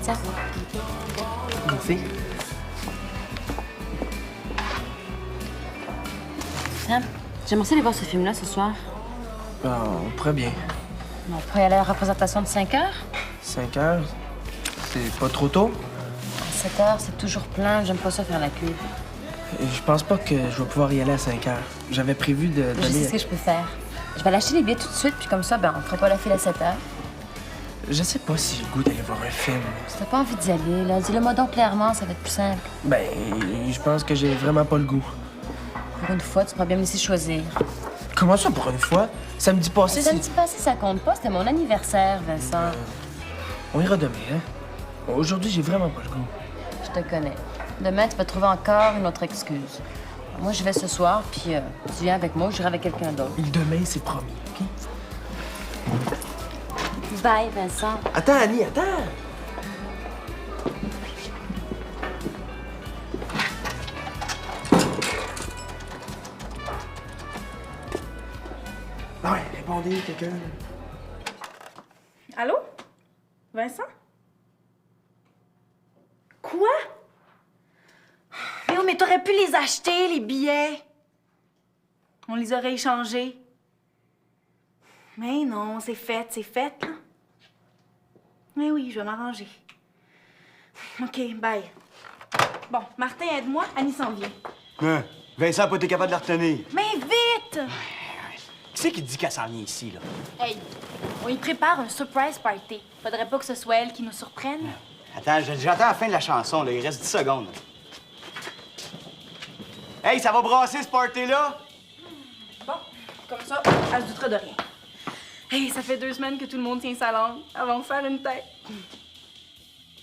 Tiens. Merci. Sam, j'aimerais ça aller voir ce film-là ce soir. On pourrait bien. On pourrait y aller à la représentation de 5 heures. 5 heures? C'est pas trop tôt? À 7 heures, c'est toujours plein. J'aime pas ça faire la queue. Je pense pas que je vais pouvoir y aller à 5 heures. J'avais prévu Je sais ce que je peux faire. Je vais aller acheter les billets tout de suite, puis comme ça, on fera pas la file à 7 heures. Je sais pas si j'ai le goût d'aller voir un film. Si t'as pas envie d'y aller, là, dis-le-moi donc clairement, ça va être plus simple. Je pense que j'ai vraiment pas le goût. Pour une fois, tu pourras bien me laisser choisir. Comment ça, pour une fois? Samedi passé, Samedi passé, ça compte pas. C'était mon anniversaire, Vincent. On ira demain, hein? Aujourd'hui, j'ai vraiment pas le goût. Je te connais. Demain, tu vas trouver encore une autre excuse. Moi, je vais ce soir, puis tu viens avec moi ou j'irai avec quelqu'un d'autre. Demain, c'est promis, OK? Bye, Vincent. Attends, Annie, attends! Ouais, répondez, quelqu'un. Allô? Vincent? Quoi? Mais t'aurais pu les acheter, les billets. On les aurait échangés. Mais non, c'est fait, là. Mais oui, je vais m'arranger. OK, bye. Bon, Martin, aide-moi, Annie s'en vient. Vincent n'a pas été capable de la retenir. Mais vite! Qui c'est qui dit qu'elle s'en vient ici, là? Hey, on y prépare un surprise party. Faudrait pas que ce soit elle qui nous surprenne. Attends, j'attends la fin de la chanson, là. Il reste 10 secondes. Hey, ça va brasser, ce party-là? Bon, comme ça, elle se doutera de rien. Hey, ça fait 2 semaines que tout le monde tient sa langue avant de faire une tête.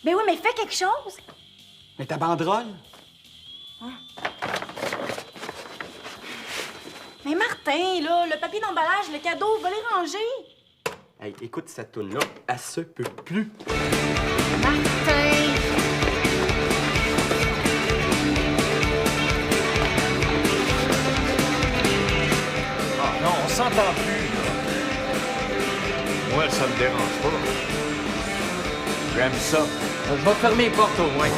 Ben oui, mais fais quelque chose! Mais ta banderole? Mais Martin, là, le papier d'emballage, le cadeau, va les ranger! Hey, écoute cette toune-là, elle se peut plus. Martin! Ah non, on s'entend plus, là. Moi, ça me dérange pas. J'aime ça. Je vais fermer les portes au moins.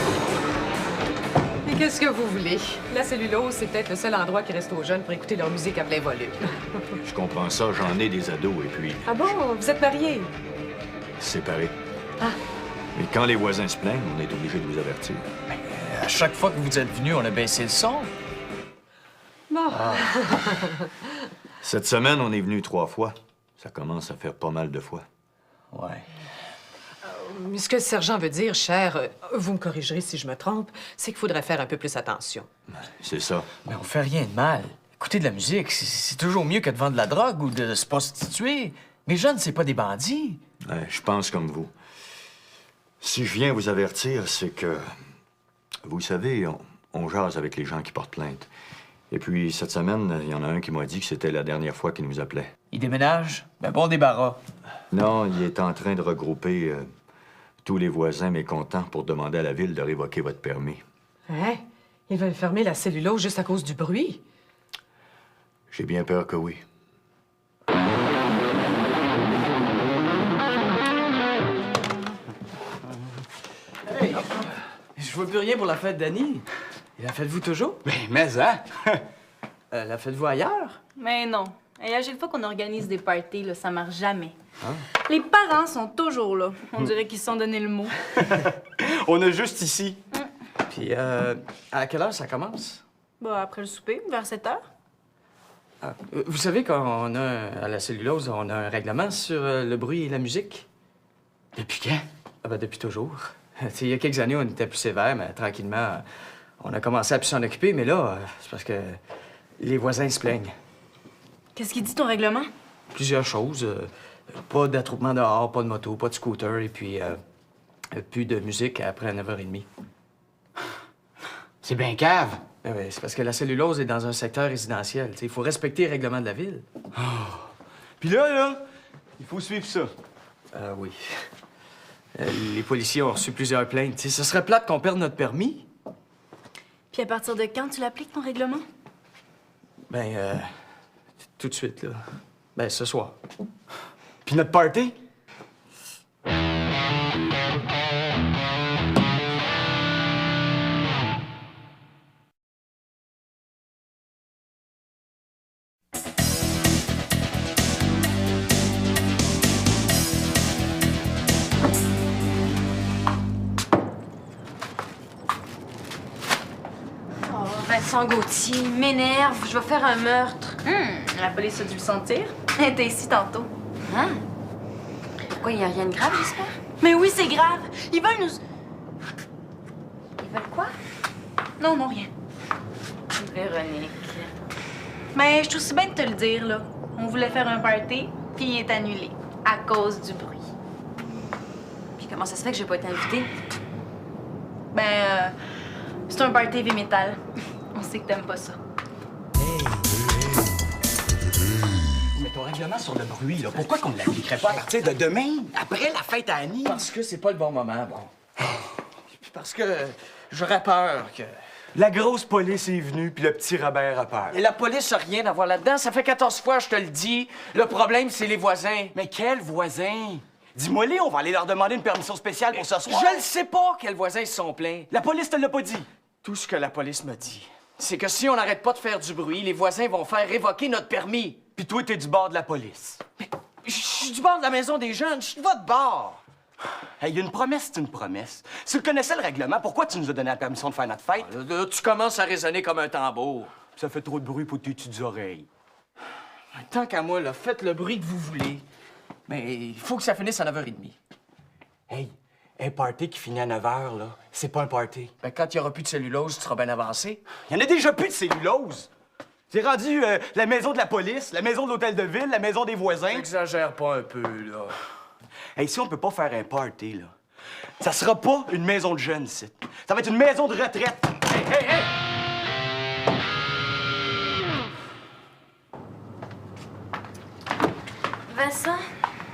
Et qu'est-ce que vous voulez? La cellulose, c'est peut-être le seul endroit qui reste aux jeunes pour écouter leur musique à plein volume. Je comprends ça, j'en ai des ados et puis Ah bon? Vous êtes mariés? séparés. Ah. Mais quand les voisins se plaignent, on est obligé de vous avertir. À chaque fois que vous êtes venu, on a baissé le son. Bon. Cette semaine, on est venu 3 fois. Ça commence à faire pas mal de fois. Ouais. Mais ce que le sergent veut dire, cher, vous me corrigerez si je me trompe, c'est qu'il faudrait faire un peu plus attention. C'est ça. Mais on fait rien de mal. Écouter de la musique, c'est toujours mieux que de vendre de la drogue ou de se prostituer. Les jeunes, c'est pas des bandits. Ouais, je pense comme vous. Si je viens vous avertir, c'est que... Vous savez, on jase avec les gens qui portent plainte. Et puis, cette semaine, il y en a un qui m'a dit que c'était la dernière fois qu'il nous appelait. Ils déménagent? Ben bon débarras. Non, il est en train de regrouper tous les voisins mécontents pour demander à la ville de révoquer votre permis. Hein? Ils veulent fermer la cellulose juste à cause du bruit? J'ai bien peur que oui. Hey! Je vois plus rien pour la fête d'Annie. Et la faites-vous toujours? Mais hein? La faites-vous ailleurs? Mais non. Et à chaque fois qu'on organise des parties, là, ça marche jamais. Les parents sont toujours là. On dirait qu'ils se sont donné le mot. On a juste ici. Puis, à quelle heure ça commence? Bah, après le souper, vers 7 heures. Ah, vous savez qu'on a, à la cellulose, on a un règlement sur le bruit et la musique? Depuis quand? Ah ben, depuis toujours. Il y a quelques années, on était plus sévère, mais tranquillement, on a commencé à plus s'en occuper. Mais là, c'est parce que les voisins se plaignent. Qu'est-ce qu'il dit ton règlement? Plusieurs choses. Pas d'attroupement dehors, pas de moto, pas de scooter, et puis plus de musique après 9h30. C'est bien cave. Ah ouais, c'est parce que la cellulose est dans un secteur résidentiel. Il faut respecter les règlements de la ville. Puis là, il faut suivre ça. Ah oui. Les policiers ont reçu plusieurs plaintes. Ce serait plate qu'on perde notre permis. Puis à partir de quand tu l'appliques, ton règlement? Ben, tout de suite, là. Ben, ce soir. Puis notre party? sent Gauthier, il m'énerve, je vais faire un meurtre. La police a dû le sentir. Elle était ici tantôt. Hein? Pourquoi, il n'y a rien de grave, j'espère? Mais oui, c'est grave. Ils veulent nous... Ils veulent quoi? Non, non, rien. Véronique. Mais je trouve aussi bien de te le dire, là. On voulait faire un party, puis il est annulé. À cause du bruit. Puis comment ça se fait que j'ai pas été invitée? Ben, c'est un party heavy metal. On sait que t'aimes pas ça. Mais ton règlement sur le bruit, là, pourquoi qu'on ne l'appliquerait pas à partir de demain, après la fête à Annie? Parce que c'est pas le bon moment, bon. Puis parce que j'aurais peur que... La grosse police est venue, puis le petit Robert a peur. Et la police a rien à voir là-dedans. Ça fait 14 fois, je te le dis. Le problème, c'est les voisins. Mais quel voisin? Dis-moi-les, on va aller leur demander une permission spéciale pour ce soir. Je ne sais pas quels voisins se sont plaints. La police te l'a pas dit. Tout ce que la police me dit, c'est que si on n'arrête pas de faire du bruit, les voisins vont faire révoquer notre permis. Puis toi, t'es du bord de la police. Je suis du bord de la maison des jeunes. Je suis de votre bord. Hey, une promesse, c'est une promesse. Si tu connaissais le règlement, pourquoi tu nous as donné la permission de faire notre fête? Là, tu commences à résonner comme un tambour. Ça fait trop de bruit pour tes petites oreilles. Tant qu'à moi, là, faites le bruit que vous voulez. Mais il faut que ça finisse à 9h30. Hey, un party qui finit à 9h, là, c'est pas un party. Ben, quand il n'y aura plus de cellulose, tu seras bien avancé. Il y en a déjà plus de cellulose. C'est rendu la maison de la police, la maison de l'hôtel de ville, la maison des voisins. Exagère pas un peu, là. Hey, si on peut pas faire un party, là, ça sera pas une maison de jeunes, ici. Ça va être une maison de retraite. Hey, hey, hey! Vincent,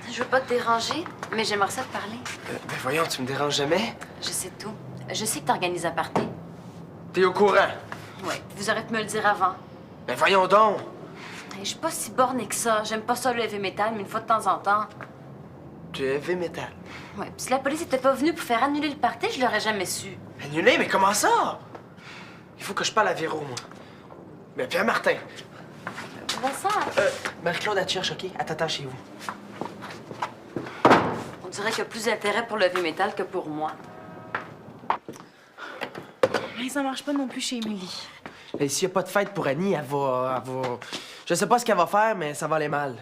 je veux pas te déranger, mais j'aimerais ça te parler. Ben voyons, tu me déranges jamais. Je sais tout. Je sais que t'organises un party. T'es au courant. Ouais, vous aurez pu me le dire avant. Ben voyons donc. Je suis pas si bornée que ça. J'aime pas ça le heavy metal, mais une fois de temps en temps. Tu es heavy metal. Ouais, puis si la police était pas venue pour faire annuler le party, je l'aurais jamais su. Annulé, mais comment ça? Il faut que je parle à Véro, moi. Ben Pierre Martin. Vincent, Marie-Claude, elle te cherche, OK? Elle t'attend chez vous. on dirait qu'il y a plus d'intérêt pour le heavy metal que pour moi. Mais ça marche pas non plus chez Émilie. Et s'il n'y a pas de fête pour Annie, elle va... Je sais pas ce qu'elle va faire, mais ça va aller mal.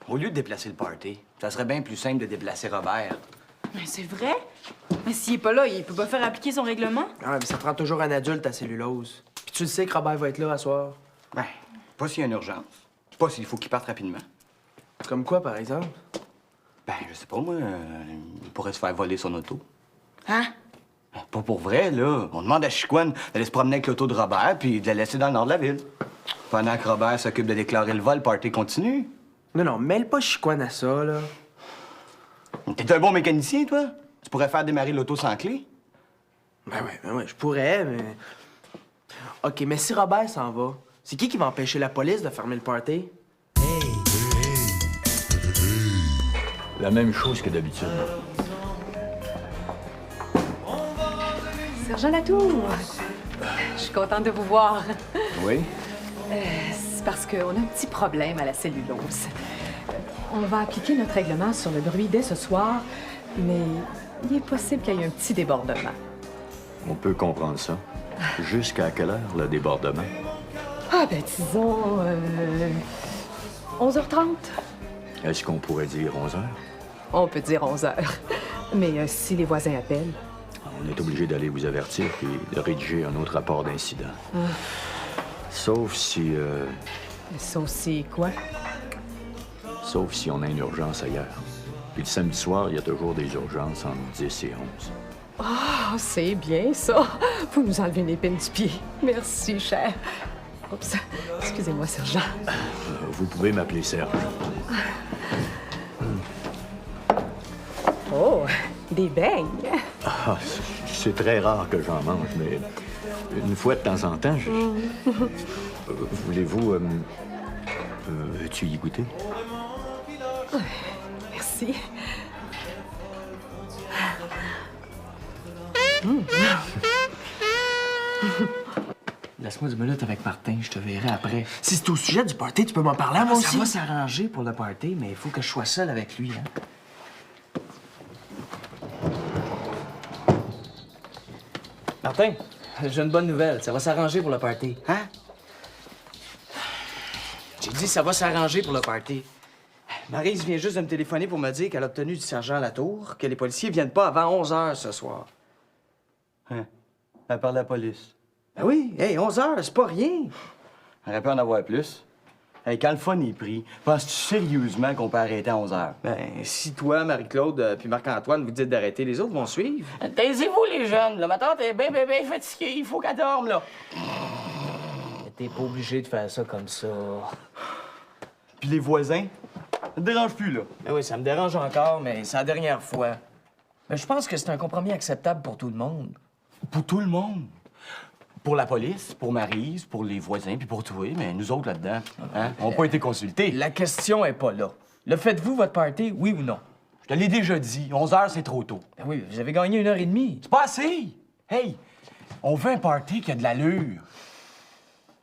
Au lieu de déplacer le party, ça serait bien plus simple de déplacer Robert. Mais c'est vrai? Mais s'il est pas là, il peut pas faire appliquer son règlement? Ah, mais ça prend toujours un adulte à cellulose. Puis tu le sais que Robert va être là à soir. Ben, pas s'il y a une urgence. Pas s'il faut qu'il parte rapidement. Comme quoi, par exemple? Ben, je sais pas, moi, il pourrait se faire voler son auto. Hein? Ben, pas pour vrai, là. On demande à Chicoine d'aller se promener avec l'auto de Robert puis de la laisser dans le nord de la ville. Pendant que Robert s'occupe de déclarer le vol, le party continue. Non, mêle pas Chicoine à ça, là. T'es un bon mécanicien, toi? Tu pourrais faire démarrer l'auto sans clé? Ben ouais, je pourrais, mais... OK, mais si Robert s'en va, c'est qui va empêcher la police de fermer le party? La même chose que d'habitude. Sergent Latour, je suis contente de vous voir. Oui? C'est parce qu'on a un petit problème à la cellulose. On va appliquer notre règlement sur le bruit dès ce soir, mais il est possible qu'il y ait un petit débordement. On peut comprendre ça. Jusqu'à quelle heure, le débordement? Ah, ben disons... 11h30. Est-ce qu'on pourrait dire 11 heures? On peut dire 11h. Mais si les voisins appellent... On est obligé d'aller vous avertir puis de rédiger un autre rapport d'incident. Sauf si... Ça aussi, quoi? Sauf si on a une urgence ailleurs. Puis le samedi soir, il y a toujours des urgences entre 10 et 11. Ah, c'est bien, ça. Vous nous enlevez une épine du pied. Merci, cher. Oups. Excusez-moi, sergent. Vous pouvez m'appeler Serge. Oh, des beignes. Ah, c'est très rare que j'en mange, mais une fois de temps en temps, voulez-vous... veux-tu y goûter? Merci. Laisse-moi 10 minutes avec Martin, je te verrai après. Si c'est au sujet du party, tu peux m'en parler à moi aussi? Ça va s'arranger pour le party, mais il faut que je sois seul avec lui, hein. Martin, J'ai une bonne nouvelle. Ça va s'arranger pour le party. Hein? J'ai dit ça va s'arranger pour le party. Maryse vient juste de me téléphoner pour me dire qu'elle a obtenu du sergent Latour que les policiers viennent pas avant 11 h ce soir. Hein? Elle parle de la police. Ben oui, hey, 11 h, c'est pas rien. Elle aurait pu en avoir plus. Hey, quand le fun est pris, penses-tu sérieusement qu'on peut arrêter à 11 h? Ben, si toi, Marie-Claude, puis Marc-Antoine vous dites d'arrêter, les autres vont suivre. Taisez-vous, les jeunes. Là, ma tante est bien fatiguée. Il faut qu'elle dorme, là. T'es pas obligé de faire ça comme ça. Puis les voisins? Ça te dérange plus, là? Ben oui, ça me dérange encore, mais c'est la dernière fois. Mais je pense que c'est un compromis acceptable pour tout le monde. Pour tout le monde. Pour la police, pour Maryse, pour les voisins, puis pour toi, mais nous autres là-dedans, hein, on n'a pas été consultés. La question est pas là. Le faites-vous votre party, oui ou non? Je te l'ai déjà dit, 11 h, c'est trop tôt. Ben oui, vous avez gagné 1h30. C'est pas assez! Hey, on veut un party qui a de l'allure.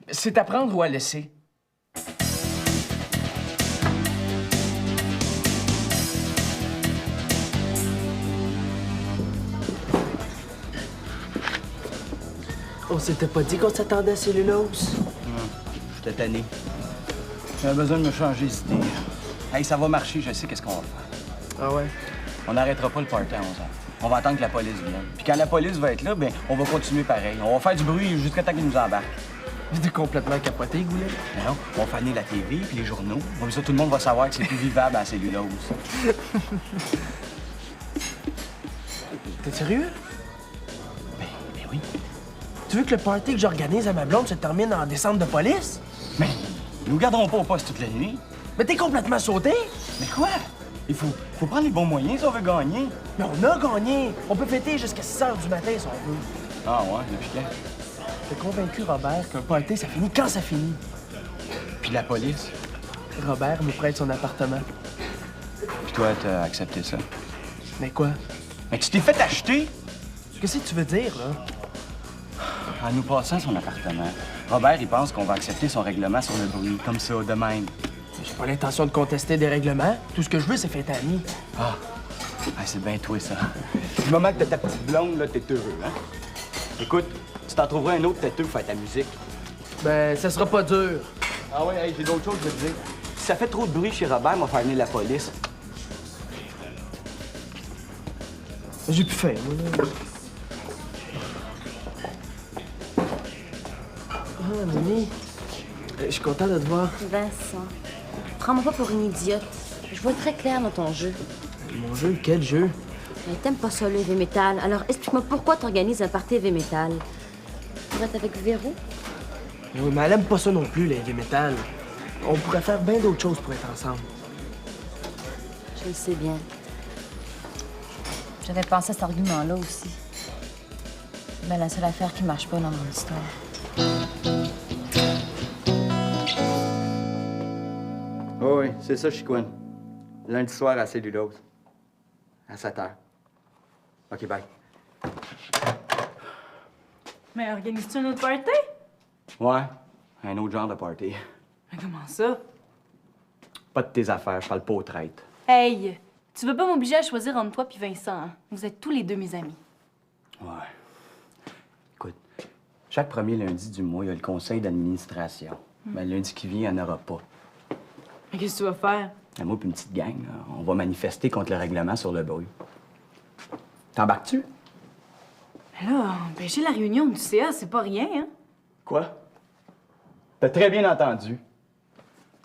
C'est à prendre ou à laisser. On s'était pas dit qu'on s'attendait à cellulose? J'étais tanné. J'avais besoin de me changer d'idée. Hey, ça va marcher, je sais qu'est-ce qu'on va faire. Ah ouais? On n'arrêtera pas le party à 11 h. On va attendre que la police vienne. Puis quand la police va être là, ben, on va continuer pareil. On va faire du bruit jusqu'à temps qu'ils nous embarquent. T'es complètement capoté, Goulet. Mais non, on va faner la TV puis les journaux. Comme ça, tout le monde va savoir que c'est plus vivable à la cellulose. T'es sérieux? Ben oui. Tu veux que le party que j'organise à ma blonde se termine en descente de police? Mais nous garderons pas au poste toute la nuit. Mais t'es complètement sauté? Mais quoi? Il faut prendre les bons moyens si on veut gagner. Mais on a gagné! On peut fêter jusqu'à 6 h du matin si on veut. Ah ouais, depuis quand? T'as convaincu Robert qu'un party, ça finit quand ça finit. Puis la police? Robert nous prête son appartement. Puis toi, t'as accepté ça? Mais quoi? Mais tu t'es fait acheter? Qu'est-ce que tu veux dire, là? En nous passant son appartement, Robert, il pense qu'on va accepter son règlement sur le bruit, comme ça, de même. J'ai pas l'intention de contester des règlements. Tout ce que je veux, c'est fêter amis. Ah, c'est bien toi, ça. Du moment que t'as ta petite blonde, là, t'es heureux, hein? Écoute, tu t'en trouveras un autre têteux pour faire ta musique. Ben, ça sera pas dur. Ah ouais, hey, j'ai d'autres choses à te dire. Si ça fait trop de bruit chez Robert, on va faire venir la police. J'ai plus faim, moi, là. Ah, Mimi. Je suis content de te voir. Vincent, prends-moi pas pour une idiote. Je vois très clair dans ton jeu. Mon jeu? Quel jeu? Mais t'aimes pas ça, le heavy metal. Alors explique-moi pourquoi t'organises un party heavy metal. Pour être avec Véro? Oui, mais elle aime pas ça non plus, les heavy metal. On pourrait faire bien d'autres choses pour être ensemble. Je le sais bien. J'avais pensé à cet argument-là aussi. Mais la seule affaire qui marche pas dans mon histoire. Oh oui, c'est ça, Chicoine. Lundi soir à Cellulose. À 7 h. OK, bye. Mais organises-tu un autre party? Ouais, un autre genre de party. Mais comment ça? Pas de tes affaires, je parle pas aux traites. Hey, tu veux pas m'obliger à choisir entre toi puis Vincent, hein? Vous êtes tous les deux mes amis. Ouais. Écoute, chaque premier lundi du mois, il y a le conseil d'administration. Mais le lundi qui vient, il n'y en aura pas. Mais qu'est-ce que tu vas faire? Moi puis une petite gang, là, on va manifester contre le règlement sur le bruit. T'embarques-tu? Mais là, empêcher la réunion du CA, c'est pas rien, hein? Quoi? T'as très bien entendu.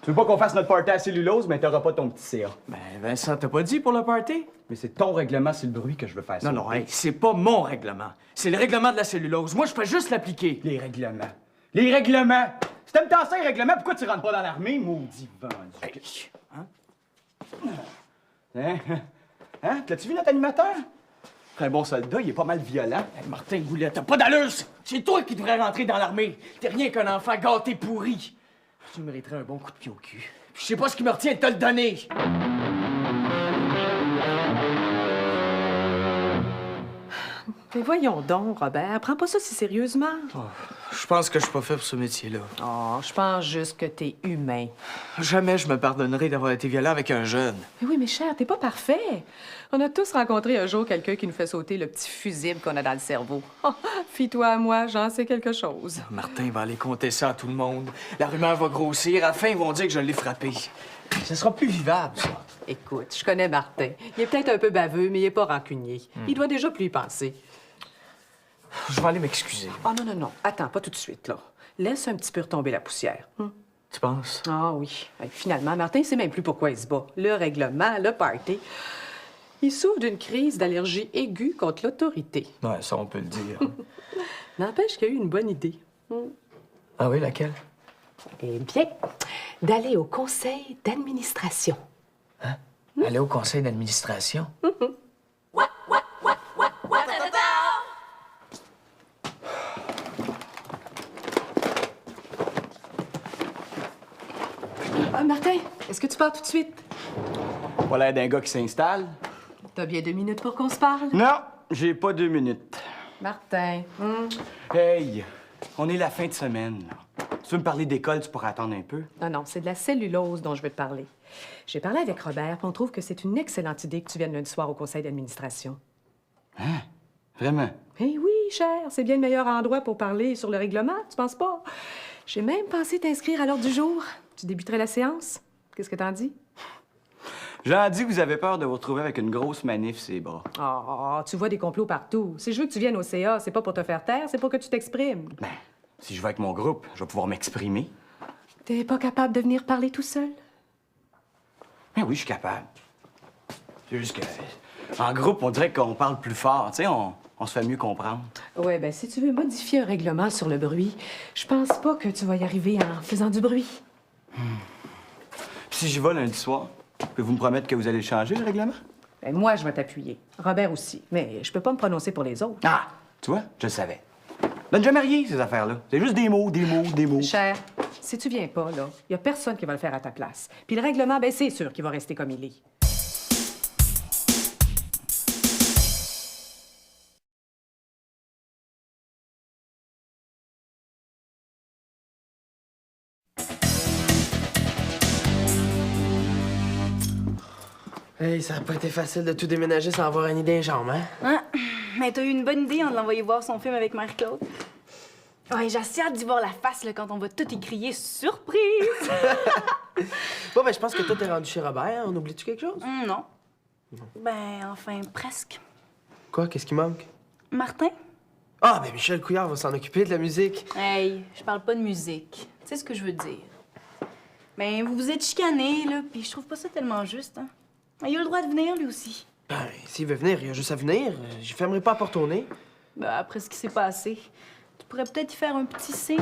Tu veux pas qu'on fasse notre party à cellulose, mais t'auras pas ton petit CA. Ben, Vincent, t'as pas dit pour le party? Mais c'est ton règlement sur le bruit que je veux faire ça. Non, hey, c'est pas mon règlement. C'est le règlement de la cellulose. Moi, je peux juste l'appliquer. Les règlements. Les règlements! Si t'aimes tant ça, les règlements, pourquoi tu rentres pas dans l'armée, maudit vendu? Hey, hein? Hein? L'as-tu vu, notre animateur? Un bon soldat, il est pas mal violent. Hey, Martin Goulet, t'as pas d'allure! C'est toi qui devrais rentrer dans l'armée. T'es rien qu'un enfant gâté pourri. Tu mériterais un bon coup de pied au cul. Puis je sais pas ce qui me retient de te le donner. Mais voyons donc, Robert, prends pas ça si sérieusement. Je pense que je suis pas fait pour ce métier-là. Oh, je pense juste que t'es humain. Jamais je me pardonnerai d'avoir été violent avec un jeune. Mais oui, mais cher, t'es pas parfait. On a tous rencontré un jour quelqu'un qui nous fait sauter le petit fusible qu'on a dans le cerveau. Oh, fie-toi à moi, j'en sais quelque chose. Martin va aller conter ça à tout le monde. La rumeur va grossir. À la fin, ils vont dire que je l'ai frappé. Ce sera plus vivable, ça. Écoute, je connais Martin. Il est peut-être un peu baveux, mais il est pas rancunier. Il doit déjà plus y penser. Je vais aller m'excuser. Oh non, non, non. Attends, pas tout de suite, là. Laisse un petit peu retomber la poussière. Tu penses? Ah oui. Hey, finalement, Martin sait même plus pourquoi il se bat. Le règlement, le party. Il souffre d'une crise d'allergie aiguë contre l'autorité. Ouais, ça, on peut le dire. N'empêche qu'il y a eu une bonne idée. Ah oui, laquelle? Eh bien, d'aller au conseil d'administration. Hein? Aller au conseil d'administration? Ah, Martin, est-ce que tu pars tout de suite? Pas l'air d'un gars qui s'installe. T'as bien 2 minutes pour qu'on se parle? Non, j'ai pas 2 minutes. Martin, Hey, on est la fin de semaine. Là. Tu veux me parler d'école, tu pourras attendre un peu? Non, non, c'est de la cellulose dont je veux te parler. J'ai parlé avec Robert, puis on trouve que c'est une excellente idée que tu viennes lundi soir au conseil d'administration. Hein? Vraiment? Eh oui, cher, c'est bien le meilleur endroit pour parler sur le règlement, tu penses pas? J'ai même pensé t'inscrire à l'ordre du jour. Tu débuterais la séance? Qu'est-ce que t'en dis? J'en dis que vous avez peur de vous retrouver avec une grosse manif sur les bras. Oh, tu vois des complots partout. Si je veux que tu viennes au CA, c'est pas pour te faire taire, c'est pour que tu t'exprimes. Ben, si je vais avec mon groupe, je vais pouvoir m'exprimer. T'es pas capable de venir parler tout seul? Ben oui, je suis capable. C'est juste que, en groupe, on dirait qu'on parle plus fort. Tu sais, on se fait mieux comprendre. Ouais, ben si tu veux modifier un règlement sur le bruit, je pense pas que tu vas y arriver en faisant du bruit. Puis si j'y vais lundi soir, pouvez-vous me promettre que vous allez changer le règlement? Ben moi, je vais t'appuyer. Robert aussi. Mais je peux pas me prononcer pour les autres. Ah! Tu vois, je le savais. Donne jamais rien, ces affaires-là. C'est juste des mots, des mots, des mots. Cher, si tu viens pas, là, y a personne qui va le faire à ta place. Puis le règlement, ben c'est sûr qu'il va rester comme il est. Hey, ça a pas été facile de tout déménager sans avoir une idée jambes, hein? Ah, mais t'as eu une bonne idée en l'envoyer voir son film avec Marie-Claude. Ouais, j'ai assez hâte d'y voir la face là, quand on va tout écrier « Surprise! » Bon, ben, je pense que toi, t'es rendu chez Robert. On oublie-tu quelque chose? Non. Ben, enfin, presque. Quoi? Qu'est-ce qui manque? Martin? Ah, ben, Michel Couillard va s'en occuper de la musique. Hey, je parle pas de musique. Tu sais ce que je veux dire. Ben, vous vous êtes chicanés, là, puis je trouve pas ça tellement juste, hein. Il a le droit de venir, lui aussi. Ben, s'il veut venir, il a juste à venir. Je fermerai pas la porte au nez. Ben, après ce qui s'est passé, tu pourrais peut-être y faire un petit signe.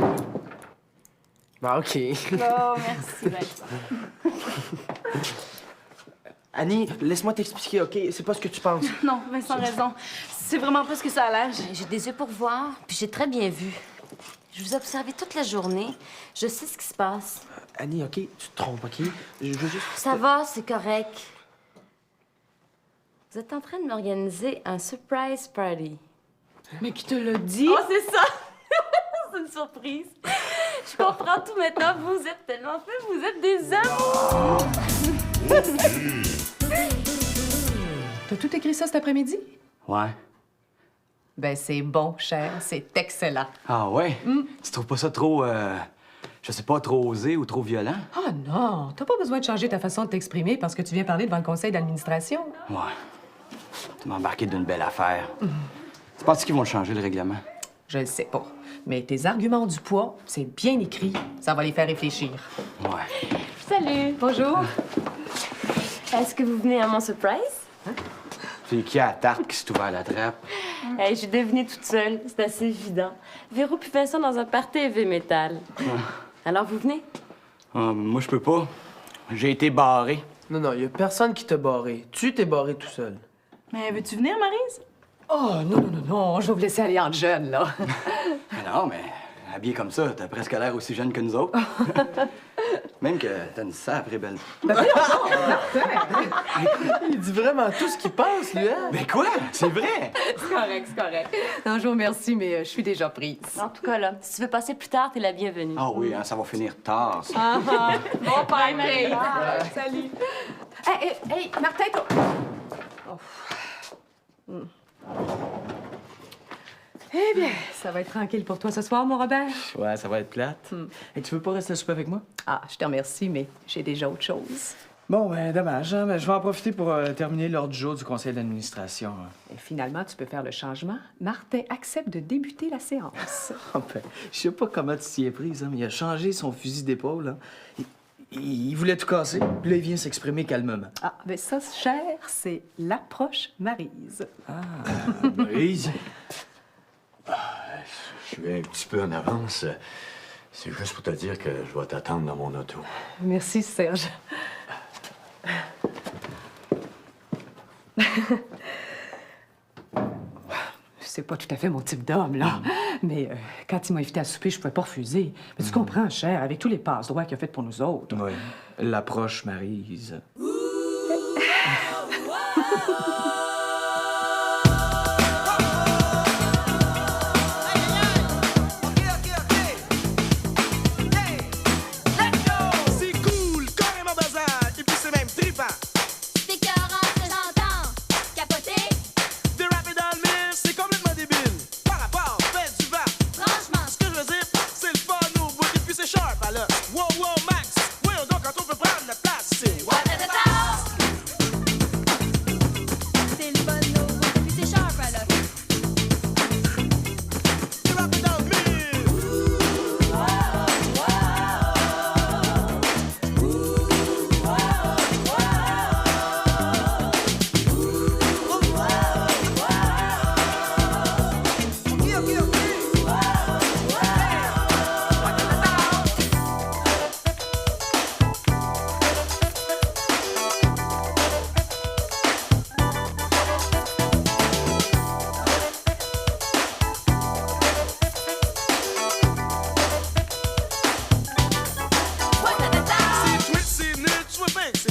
Ben, OK. Oh, merci, Vincent. Annie, laisse-moi t'expliquer, OK? C'est pas ce que tu penses. Non, Vincent a raison. C'est vraiment pas ce que ça a l'air. J'ai des yeux pour voir, puis j'ai très bien vu. Je vous ai observé toute la journée. Je sais ce qui se passe. Annie, OK? Tu te trompes, OK? Je veux juste... Ça va, c'est correct. Vous êtes en train de m'organiser un surprise party. Mais qui te l'a dit? Oh, c'est ça! C'est une surprise. Je comprends tout maintenant. Vous êtes tellement fait, vous êtes des amours! T'as tout écrit ça cet après-midi? Ouais. Ben c'est bon, cher. C'est excellent. Ah ouais? Tu trouves pas ça trop, je sais pas, trop osé ou trop violent? Ah non, t'as pas besoin de changer ta façon de t'exprimer parce que tu viens parler devant le conseil d'administration. Ouais. Tu m'as embarqué d'une belle affaire. Tu penses qu'ils vont changer le règlement? Je le sais pas. Mais tes arguments du poids, c'est bien écrit. Ça va les faire réfléchir. Ouais. Salut! Bonjour. Est-ce que vous venez à mon surprise? C'est qui à la tarte qui s'est ouvert la trappe? Hey, j'ai deviné toute seule. C'est assez évident. Véro puis Vincent dans un party heavy metal. Alors, vous venez? Moi, je peux pas. J'ai été barré. Non, non, y a personne qui t'a barré. Tu t'es barré tout seul. Mais veux-tu venir, Maryse? Oh non, non, non, non, je vais vous laisser aller entre jeunes, là. Mais non, mais habillé comme ça, t'as presque l'air aussi jeune que nous autres. Même que t'as une sacrée belle... Il dit vraiment tout ce qu'il pense, lui, hein? Mais quoi? C'est vrai! C'est correct, c'est correct. Non, je vous remercie, mais je suis déjà prise. En tout cas, là, si tu veux passer plus tard, t'es la bienvenue. Ah oui, hein, ça va finir tard, ça. Bon, bye, Salut. Hey, Martin, toi... Eh bien, ça va être tranquille pour toi ce soir, mon Robert. Ouais, ça va être plate. Hey, tu veux pas rester souper avec moi? Ah, je te remercie, mais j'ai déjà autre chose. Bon, ben, dommage, hein? Mais je vais en profiter pour terminer l'ordre du jour du conseil d'administration. Hein. Et finalement, tu peux faire le changement. Martin accepte de débuter la séance. Ah, ben, je sais pas comment tu t'y es prise, hein, mais il a changé son fusil d'épaule. Hein. Il voulait tout casser, puis là, il vient s'exprimer calmement. Ah, mais ça, cher, c'est l'approche Maryse. Maryse? Je suis un petit peu en avance. C'est juste pour te dire que je vais t'attendre dans mon auto. Merci, Serge. C'est pas tout à fait mon type d'homme, là. Mais quand il m'a invité à souper, je pouvais pas refuser. Mais tu comprends, cher, avec tous les passe-droits qu'il a fait pour nous autres. Oui, l'approche Maryse.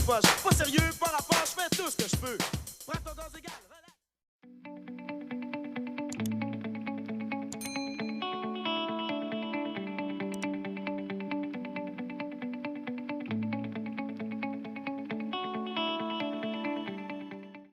C'est pas sérieux par rapport, je fais tout ce que je peux. Prends ton gaz égal.